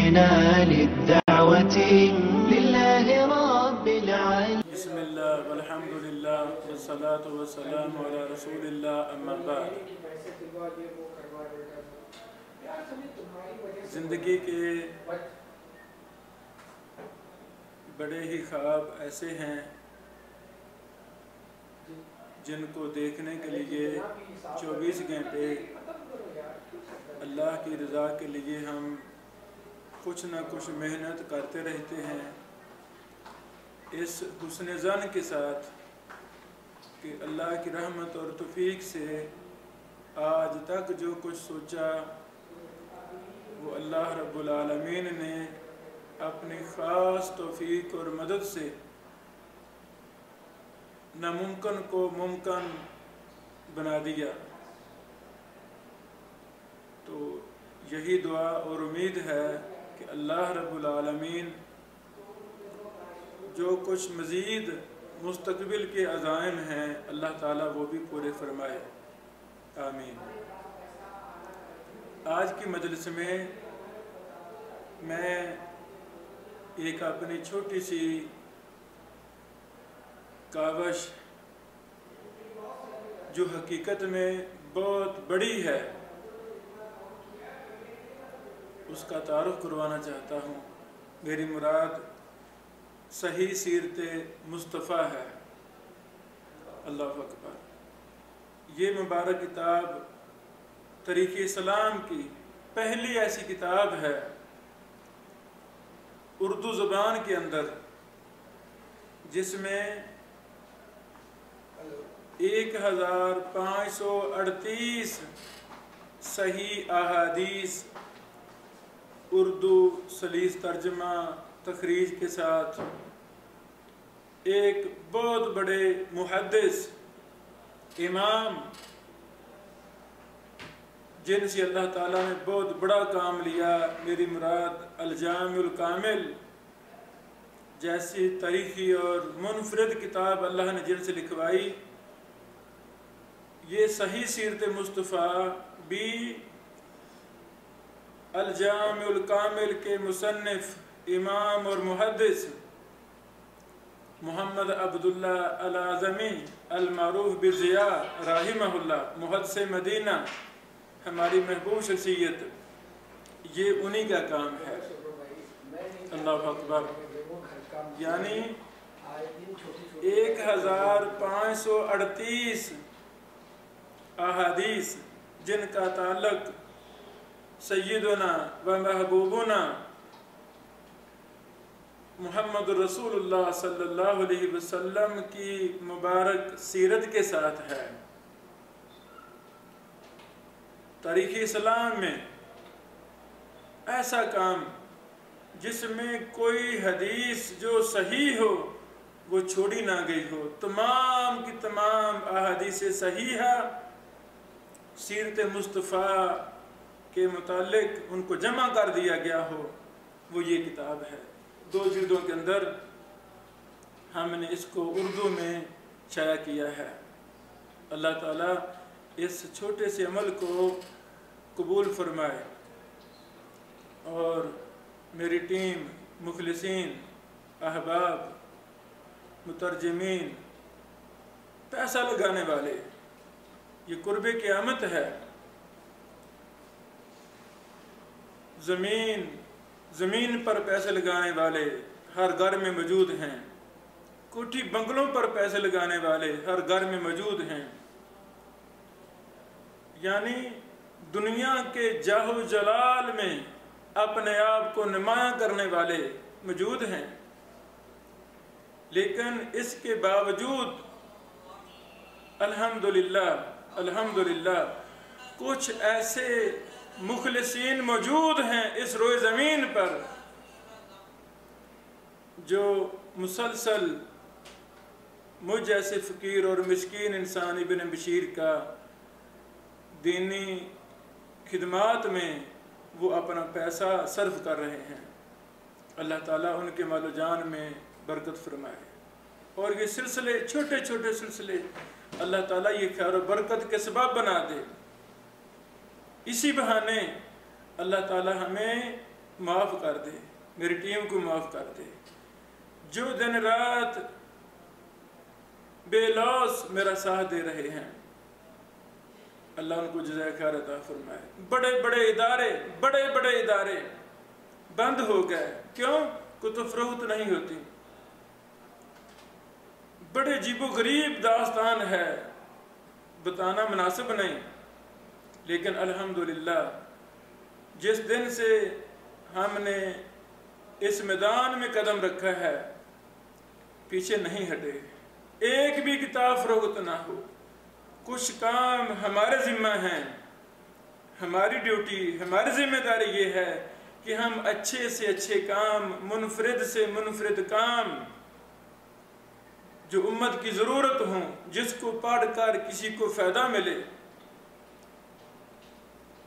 قمنا للدعوة لله رب العالمين. بسم اللہ والحمد للہ والصلاة والسلام علی رسول اللہ، اما بعد۔ زندگی کے بڑے ہی خواب ایسے ہیں جن کو دیکھنے کے لیے 24 گھنٹے اللہ کی رضا کے لیے ہم کچھ نہ کچھ محنت کرتے رہتے ہیں، اس حسن ظن کے ساتھ کہ اللہ کی رحمت اور توفیق سے آج تک جو کچھ سوچا وہ اللہ رب العالمین نے اپنی خاص توفیق اور مدد سے ناممکن کو ممکن بنا دیا۔ تو یہی دعا اور امید ہے کہ اللہ رب العالمین جو کچھ مزید مستقبل کے عزائم ہیں اللہ تعالیٰ وہ بھی پورے فرمائے، آمین۔ آج کی مجلس میں ایک اپنی چھوٹی سی کاوش جو حقیقت میں بہت بڑی ہے اس کا تعارف کروانا چاہتا ہوں۔ میری مراد صحیح سیرت مصطفیٰ ہے۔ اللہ اکبر۔ یہ مبارک کتاب تاریخ اسلام کی پہلی ایسی کتاب ہے اردو زبان کے اندر جس میں 1538 صحیح احادیث اردو سلیس ترجمہ تخریج کے ساتھ ایک بہت بڑے محدث امام جن سے اللہ تعالیٰ نے بہت بڑا کام لیا، میری مراد الجامع الکامل جیسی تاریخی اور منفرد کتاب اللہ نے جن سے لکھوائی، یہ صحیح سیرت مصطفیٰ بھی الجامع الکامل کے مصنف امام اور محدث محمد عبداللہ الاعظمی المعروف بضیاء رحمہ اللہ محدث مدینہ، ہماری محبوب شخصیت، یہ انہی کا کام ہے۔ اللہ اکبر۔ یعنی 1538 احادیث جن کا تعلق سیدنا و محبوبنا محمد رسول اللہ صلی اللہ علیہ وسلم کی مبارک سیرت کے ساتھ ہے۔ تاریخ اسلام میں ایسا کام جس میں کوئی حدیث جو صحیح ہو وہ چھوڑی نہ گئی ہو، تمام کی تمام احادیث صحیحہ سیرت مصطفیٰ کے متعلق ان کو جمع کر دیا گیا ہو، وہ یہ کتاب ہے۔ 2 جلدوں کے اندر ہم نے اس کو اردو میں شائع کیا ہے۔ اللہ تعالیٰ اس چھوٹے سے عمل کو قبول فرمائے، اور میری ٹیم، مخلصین، احباب، مترجمین، پیسہ لگانے والے، یہ قرب قیامت ہے۔ زمین پر پیسے لگانے والے ہر گھر میں موجود ہیں، کوٹھی بنگلوں پر پیسے لگانے والے ہر گھر میں موجود ہیں، یعنی دنیا کے جاہ و جلال میں اپنے آپ کو نمایاں کرنے والے موجود ہیں، لیکن اس کے باوجود الحمدللہ کچھ ایسے مخلصین موجود ہیں اس روئے زمین پر جو مسلسل مجھ جیسے فقیر اور مسکین انسان ابن بشیر کا دینی خدمات میں وہ اپنا پیسہ صرف کر رہے ہیں۔ اللہ تعالیٰ ان کے مال و جان میں برکت فرمائے، اور یہ سلسلے چھوٹے چھوٹے سلسلے اللہ تعالیٰ یہ خیر و برکت کے سبب بنا دے۔ اسی بہانے اللہ تعالیٰ ہمیں معاف کر دے، میری ٹیم کو معاف کر دے، جو دن رات بے لوث میرا ساتھ دے رہے ہیں، اللہ ان کو جزائے خیر عطا فرمائے۔ بڑے بڑے ادارے بند ہو گئے، کیوں؟ کتب فروخت نہیں ہوتی۔ بڑے عجیب و غریب داستان ہے، بتانا مناسب نہیں، لیکن الحمدللہ جس دن سے ہم نے اس میدان میں قدم رکھا ہے پیچھے نہیں ہٹے۔ ایک بھی کتاب فروخت نہ ہو۔ کچھ کام ہمارے ذمہ ہیں، ہماری ڈیوٹی، ہماری ذمہ داری یہ ہے کہ ہم اچھے سے اچھے کام، منفرد سے منفرد کام جو امت کی ضرورت ہوں، جس کو پڑھ کر کسی کو فائدہ ملے۔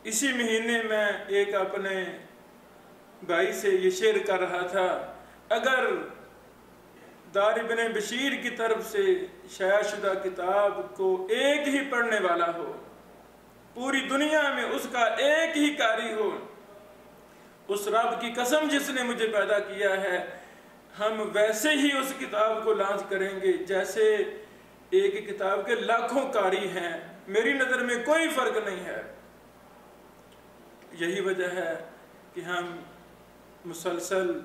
اسی مہینے میں ایک اپنے بھائی سے یہ شیئر کر رہا تھا، اگر دار ابن بشیر کی طرف سے شائع شدہ کتاب کو ایک ہی پڑھنے والا ہو، پوری دنیا میں اس کا ایک ہی قاری ہو، اس رب کی قسم جس نے مجھے پیدا کیا ہے، ہم ویسے ہی اس کتاب کو لانچ کریں گے جیسے ایک کتاب کے لاکھوں قاری ہیں۔ میری نظر میں کوئی فرق نہیں ہے۔ یہی وجہ ہے کہ ہم مسلسل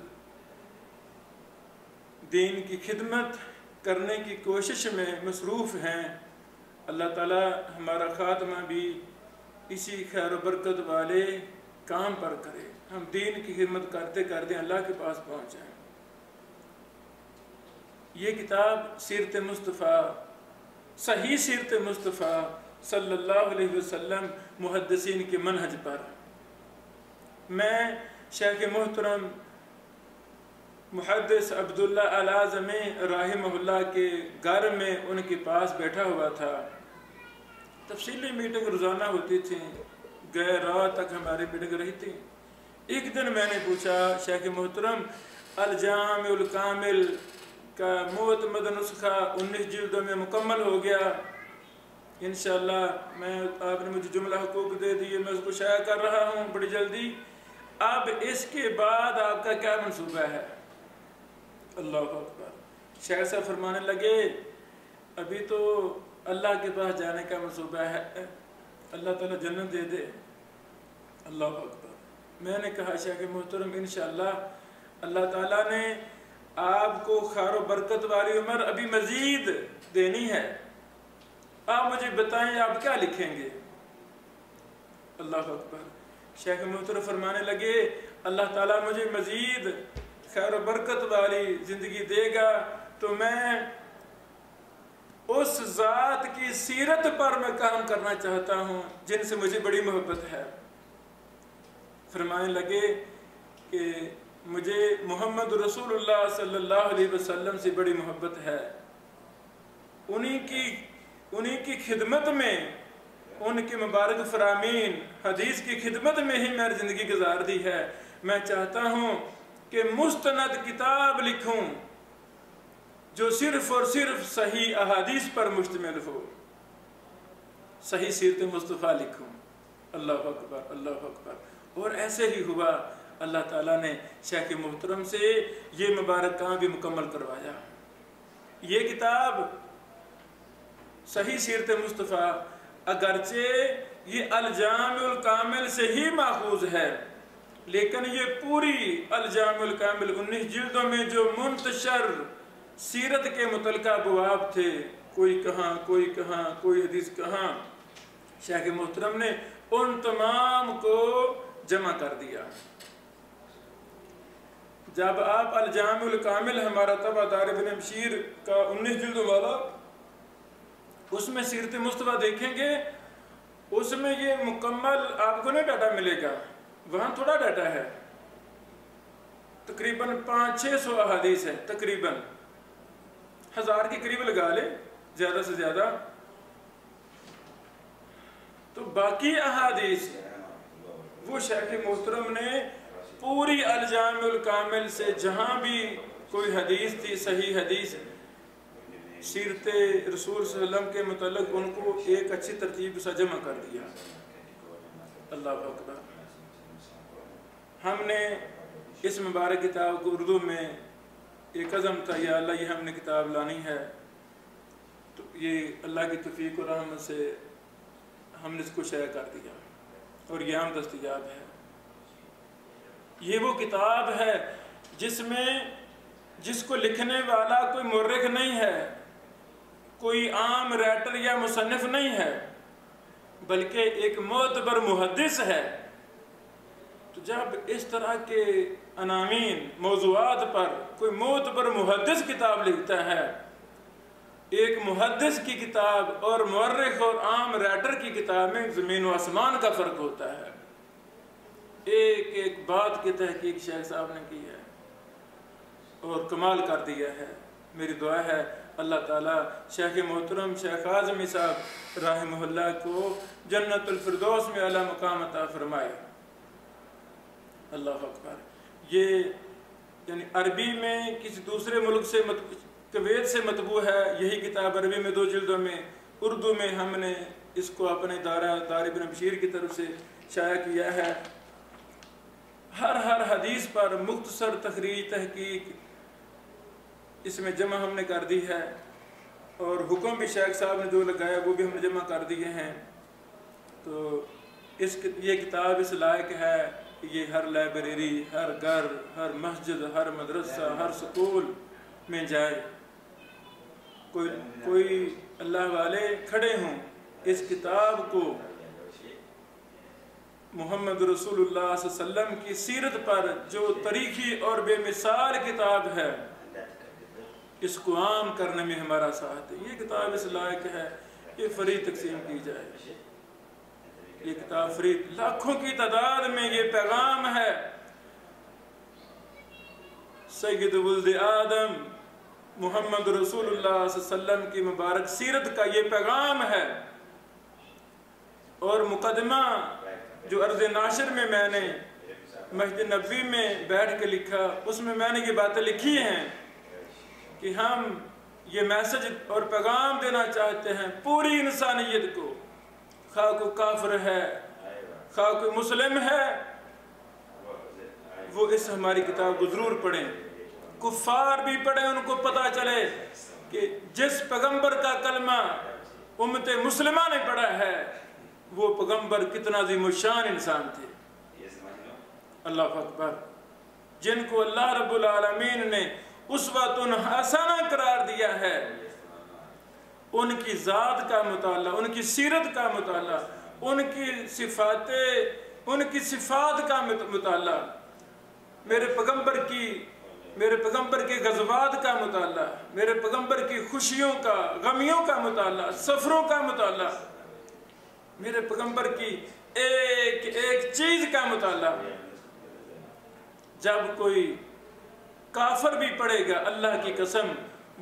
دین کی خدمت کرنے کی کوشش میں مصروف ہیں۔ اللہ تعالی ہمارا خاتمہ بھی اسی خیر و برکت والے کام پر کرے، ہم دین کی خدمت کرتے کرتے اللہ کے پاس پہنچ جائیں۔ یہ کتاب سیرت مصطفیٰ، صحیح سیرت مصطفیٰ صلی اللہ علیہ وسلم محدثین کے منہج پر۔ میں شیخ محترم محدث عبداللہ الاعظمی رحمہ اللہ کے گھر میں ان کے پاس بیٹھا ہوا تھا۔ تفصیلی میٹنگ روزانہ ہوتی تھی، گئے رات تک ہماری میٹنگ رہی تھی۔ ایک دن میں نے پوچھا، شیخ محترم الجامع الکامل کا معتمد نسخہ 19 جلدوں میں مکمل ہو گیا، انشاءاللہ آپ نے مجھے جملہ حقوق دے دیے، میں اس کو شائع کر رہا ہوں بڑی جلدی۔ اب اس کے بعد آپ کا کیا منصوبہ ہے؟ اللہ اکبر۔ شیخ صاحب فرمانے لگے، ابھی تو اللہ کے پاس جانے کا منصوبہ ہے، اللہ تعالیٰ جنت دے دے۔ اللہ اکبر۔ میں نے کہا شیخ محترم انشاءاللہ اللہ تعالیٰ نے آپ کو خیر و برکت والی عمر ابھی مزید دینی ہے، آپ مجھے بتائیں آپ کیا لکھیں گے؟ اللہ اکبر۔ شیخ محترم فرمانے لگے، اللہ تعالیٰ مجھے مزید خیر و برکت والی زندگی دے گا تو میں اس ذات کی سیرت پر میں کام کرنا چاہتا ہوں جن سے مجھے بڑی محبت ہے۔ فرمانے لگے کہ مجھے محمد رسول اللہ صلی اللہ علیہ وسلم سے بڑی محبت ہے، انہی کی خدمت میں، ان کے مبارک فرامین حدیث کی خدمت میں ہی میری زندگی گزار دی ہے۔ میں چاہتا ہوں کہ مستند کتاب لکھوں جو صرف اور صرف صحیح احادیث پر مشتمل ہو، صحیح سیرت مصطفیٰ لکھوں۔ اللہ اکبر، اللہ اکبر۔ اور ایسے ہی ہوا، اللہ تعالیٰ نے شیخ محترم سے یہ مبارک کام بھی مکمل کروایا۔ یہ کتاب صحیح سیرت مصطفیٰ اگرچہ یہ الجامع الکامل سے ہی ماخوذ ہے، لیکن یہ پوری الجامع الکامل 19 جلدوں میں جو منتشر سیرت کے متعلقہ ابواب تھے، کوئی کہاں کوئی کہاں، کوئی حدیث کہاں، شیخ محترم نے ان تمام کو جمع کر دیا۔ جب آپ الجامع الکامل ہمارا طبع دار ابن بشیر کا 19 جلدوں والا، اس میں سیرت مصطفیٰ دیکھیں گے، اس میں یہ مکمل آپ کو نہیں ڈاٹا ملے گا، وہاں تھوڑا ڈاٹا ہے، تقریباً 500-600 احادیث ہے، تقریباً 1000 کے قریب لگا لے زیادہ سے زیادہ۔ تو باقی احادیث وہ شیخ محترم نے پوری الجامع الکامل سے جہاں بھی کوئی حدیث تھی، صحیح حدیث سیرت رسول صلی اللہ علیہ وسلم کے متعلق، ان کو ایک اچھی ترتیب سے جمع کر دیا۔ اللہ اکبر۔ ہم نے اس مبارک کتاب کو اردو میں ایک عزم تھا، یا اللہ یہ ہم نے کتاب لانی ہے، تو یہ اللہ کی توفیق و رحمت سے ہم نے اس کو شائع کر دیا اور یہ عام دستیاب ہے۔ یہ وہ کتاب ہے جس کو لکھنے والا کوئی مورخ نہیں ہے، کوئی عام رائٹر یا مصنف نہیں ہے، بلکہ ایک معتبر محدث ہے۔ تو جب اس طرح کے عناوین موضوعات پر کوئی معتبر محدث کتاب لکھتا ہے، ایک محدث کی کتاب اور مورخ اور عام رائٹر کی کتاب میں زمین و آسمان کا فرق ہوتا ہے۔ ایک ایک بات کی تحقیق شیخ صاحب نے کی ہے اور کمال کر دیا ہے۔ میری دعا ہے اللہ تعالیٰ شیخ محترم شیخ اعظمی صاحب رحمہ اللہ کو جنت الفردوس میں اعلیٰ مقام عطا فرمائے۔ اللہ اکبر۔ یہ یعنی عربی میں کسی دوسرے ملک سے کویت سے مطبوع ہے یہی کتاب، عربی میں 2 جلدوں میں، اردو میں ہم نے اس کو اپنے دار ابن بشیر کی طرف سے شائع کیا ہے۔ ہر حدیث پر مختصر تخریج تحقیق اس میں جمع ہم نے کر دی ہے، اور حکم بھی شیخ صاحب نے جو لگایا وہ بھی ہم نے جمع کر دیے ہیں۔ تو یہ کتاب اس لائق ہے کہ یہ ہر لائبریری، ہر گھر، ہر مسجد، ہر مدرسہ، ہر سکول میں جائے۔ کوئی اللہ والے کھڑے ہوں اس کتاب کو محمد رسول اللہ صلی اللہ علیہ وسلم کی سیرت پر جو تاریخی اور بے مثال کتاب ہے، اس کو عام کرنے میں ہمارا ساتھ ہے۔ یہ کتاب اس لائق ہے یہ فری تقسیم کی جائے۔ یہ کتاب فری، لاکھوں کی تعداد میں یہ پیغام ہے۔ سید ولد آدم محمد رسول اللہ صلی اللہ علیہ وسلم کی مبارک سیرت کا یہ پیغام ہے، اور مقدمہ جو عرض ناشر میں نے مسجد نبوی میں بیٹھ کے لکھا، اس میں نے یہ باتیں لکھی ہیں کہ ہم یہ میسج اور پیغام دینا چاہتے ہیں پوری انسانیت کو، خواہ کوئی کافر ہے، خواہ کوئی مسلم ہے، وہ اس ہماری کتاب کو ضرور پڑھیں۔ کفار بھی پڑھیں، ان کو پتہ چلے کہ جس پیغمبر کا کلمہ امت مسلمہ نے پڑھا ہے وہ پیغمبر کتنا عظیم الشان انسان تھے۔ اللہ اکبر۔ جن کو اللہ رب العالمین نے اسوۃ حسنہ قرار دیا ہے، ان کی ذات کا مطالعہ، ان کی سیرت کا مطالعہ، ان کی صفات کا مطالعہ، میرے پیغمبر کے غزوات کا مطالعہ، میرے پیغمبر کی خوشیوں کا، غمیوں کا مطالعہ، سفروں کا مطالعہ، میرے پیغمبر کی ایک ایک چیز کا مطالعہ۔ جب کوئی کافر بھی پڑھے گا، اللہ کی قسم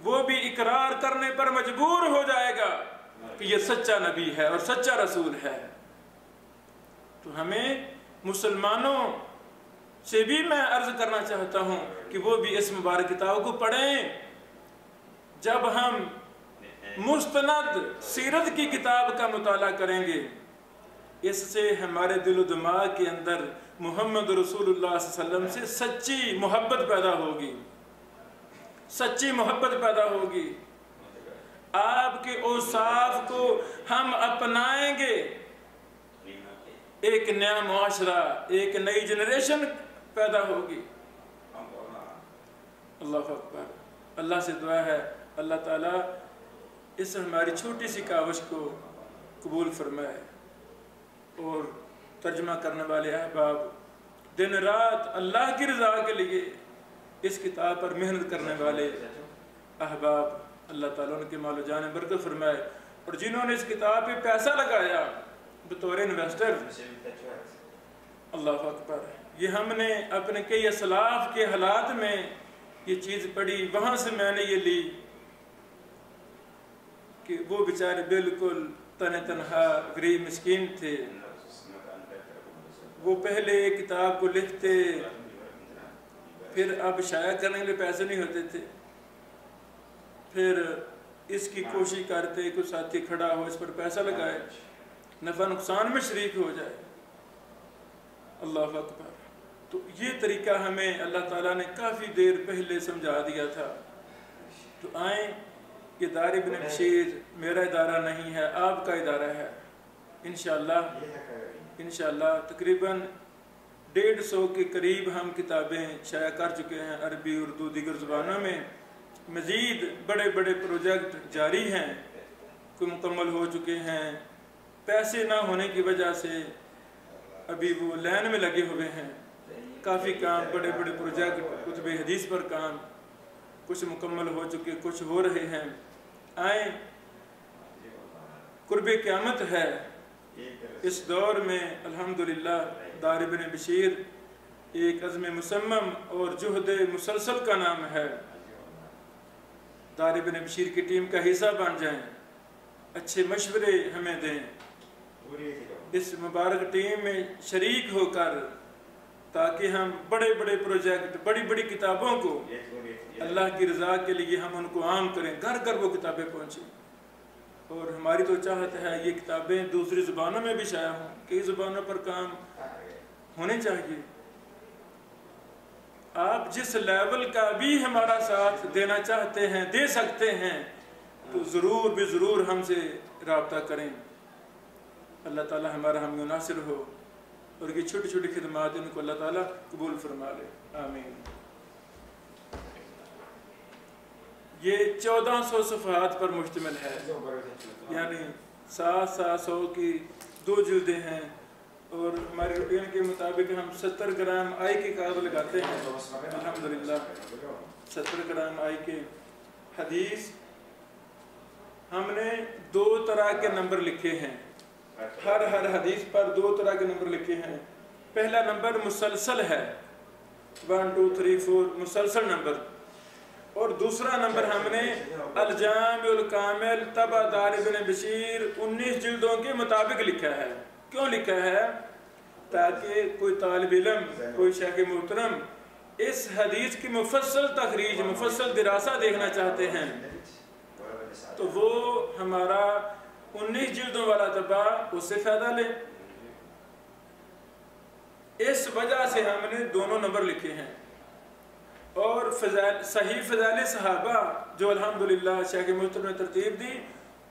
وہ بھی اقرار کرنے پر مجبور ہو جائے گا کہ یہ سچا نبی ہے اور سچا رسول ہے۔ تو ہمیں مسلمانوں سے بھی میں عرض کرنا چاہتا ہوں کہ وہ بھی اس مبارک کتاب کو پڑھیں۔ جب ہم مستند سیرت کی کتاب کا مطالعہ کریں گے، اس سے ہمارے دل و دماغ کے اندر محمد رسول اللہ صلی اللہ علیہ وسلم سے سچی محبت پیدا ہوگی، سچی محبت پیدا ہوگی۔ آپ کے اوصاف کو ہم اپنائیں گے، ایک نیا معاشرہ، ایک نئی جنریشن پیدا ہوگی۔ اللہ اکبر۔ اللہ سے دعا ہے اللہ تعالیٰ اس ہماری چھوٹی سی کاوش کو قبول فرمائے، اور ترجمہ کرنے والے احباب دن رات اللہ کی رضا کے لیے اس کتاب پر محنت کرنے والے احباب، اللہ تعالیٰ ان کے مال و جان میں برکت فرمائے، اور جنہوں نے اس کتاب پہ پیسہ لگایا بطور انویسٹر، اللہ اکبر۔ یہ ہم نے اپنے کئی اسلاف کے حالات میں یہ چیز پڑھی، وہاں سے میں نے یہ لی کہ وہ بیچارے بالکل تنہا غریب مسکین تھے۔ وہ پہلے ایک کتاب کو لکھتے، پھر اب شائع کرنے کے لیے پیسے نہیں ہوتے تھے، پھر اس کی کوشش کرتے کوئی ساتھی کھڑا ہو اس پر پیسہ لگائے، نفع نقصان میں شریک ہو جائے۔ اللہ اکبر۔ تو یہ طریقہ ہمیں اللہ تعالیٰ نے کافی دیر پہلے سمجھا دیا تھا. تو آئیں، یہ دار ابن بشیر میرا ادارہ نہیں ہے، آپ کا ادارہ ہے. انشاءاللہ تقریباً 150 کے قریب ہم کتابیں شائع کر چکے ہیں، عربی، اردو، دیگر زبانوں میں. مزید بڑے بڑے پروجیکٹ جاری ہیں، کوئی مکمل ہو چکے ہیں. پیسے نہ ہونے کی وجہ سے ابھی وہ لائن میں لگے ہوئے ہیں. کافی کام، بڑے بڑے پروجیکٹ، کتب حدیث پر کام، کچھ مکمل ہو چکے، کچھ ہو رہے ہیں. آئیں، قرب قیامت ہے. اس دور میں الحمدللہ دار ابن بشیر ایک عزم مصمم اور جہد مسلسل کا نام ہے. دار ابن بشیر کی ٹیم کا حصہ بن جائیں، اچھے مشورے ہمیں دیں، اس مبارک ٹیم میں شریک ہو کر، تاکہ ہم بڑے بڑے پروجیکٹ، بڑی بڑی کتابوں کو اللہ کی رضا کے لیے ہم ان کو عام کریں، گھر گھر وہ کتابیں پہنچیں. اور ہماری تو چاہت ہے یہ کتابیں دوسری زبانوں میں بھی شائع ہوں، کئی زبانوں پر کام ہونے چاہیے. آپ جس لیول کا بھی ہمارا ساتھ دینا چاہتے ہیں، دے سکتے ہیں، تو ضرور بھی ضرور ہم سے رابطہ کریں. اللہ تعالی ہمارا حامی و ناصر ہو، اور یہ چھوٹی چھوٹی خدمات ان کو اللہ تعالی قبول فرما لے. آمین. یہ 1400 صفحات پر مشتمل ہے، یعنی 700 کی 2 جلدیں ہیں. اور ہمارے روٹین کے مطابق ہم 70 گرام آئی کے کاغذ لگاتے ہیں. الحمدللہ 70 گرام آئی کے. حدیث ہم نے 2 طرح کے نمبر لکھے ہیں، ہر حدیث پر 2 طرح کے نمبر لکھے ہیں. پہلا نمبر مسلسل ہے، 1 2 3 4 مسلسل نمبر. اور دوسرا نمبر ہم نے الجامع الکامل تبع دار ابن بشیر 19 جلدوں کے مطابق لکھا ہے. کیوں لکھا ہے؟ تاکہ کوئی طالب علم، کوئی شیخ محترم اس حدیث کی مفصل تخریج، مفصل دراسہ دیکھنا چاہتے ہیں، تو وہ ہمارا 19 جلدوں والا طبع اس سے فائدہ لے. اس وجہ سے ہم نے دونوں نمبر لکھے ہیں. اور صحیح فضائل صحابہ جو الحمدللہ شیخ محترم نے ترتیب دی،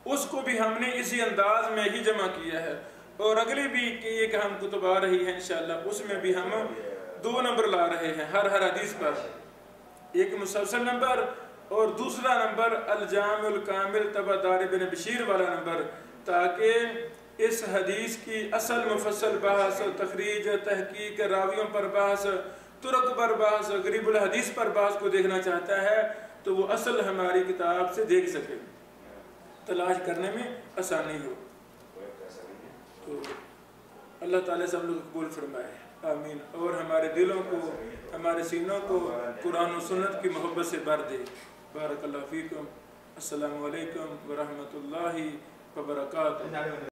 اس کو بھی ہم نے اسی انداز میں ہی جمع کیا ہے. اور اگلی بھی ایک ہم کتب آ رہی ہے انشاءاللہ، اس میں بھی ہم 2 نمبر لا رہے ہیں ہر حدیث پر. ایک مسلسل نمبر اور دوسرا نمبر الجامع الکامل تبع دار ابن بشیر والا نمبر، تاکہ اس حدیث کی اصل مفصل بحث، تخریج، تحقیق، راویوں پر بحث، ترک پر بحث، غریب الحدیث پر بحث کو دیکھنا چاہتا ہے تو وہ اصل ہماری کتاب سے دیکھ سکے، تلاش کرنے میں آسانی ہو. تو اللہ تعالیٰ سے ہم لوگ قبول فرمائے. آمین. اور ہمارے دلوں کو، ہمارے سینوں کو قرآن و سنت کی محبت سے بھر دے. بارک اللہ فیکم. السلام علیکم ورحمۃ اللہ وبرکاتہ.